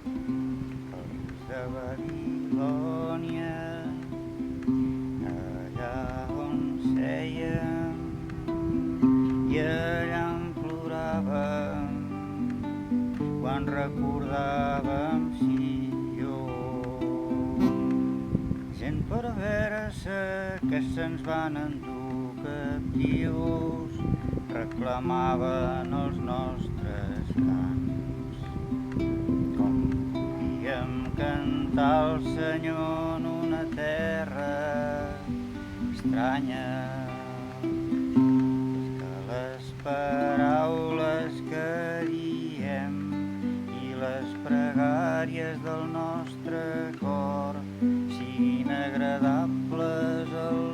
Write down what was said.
Els de Babilònia, allà on sèiem i allà en ploràvem quan recordàvem Sió. Gent perversa que se'ns van endur captius reclamaven els nostres cants. Com podíem cantar el Senyor en una terra estranya? És que les paraules que diem i les pregàries del nostre cor siguin agradables al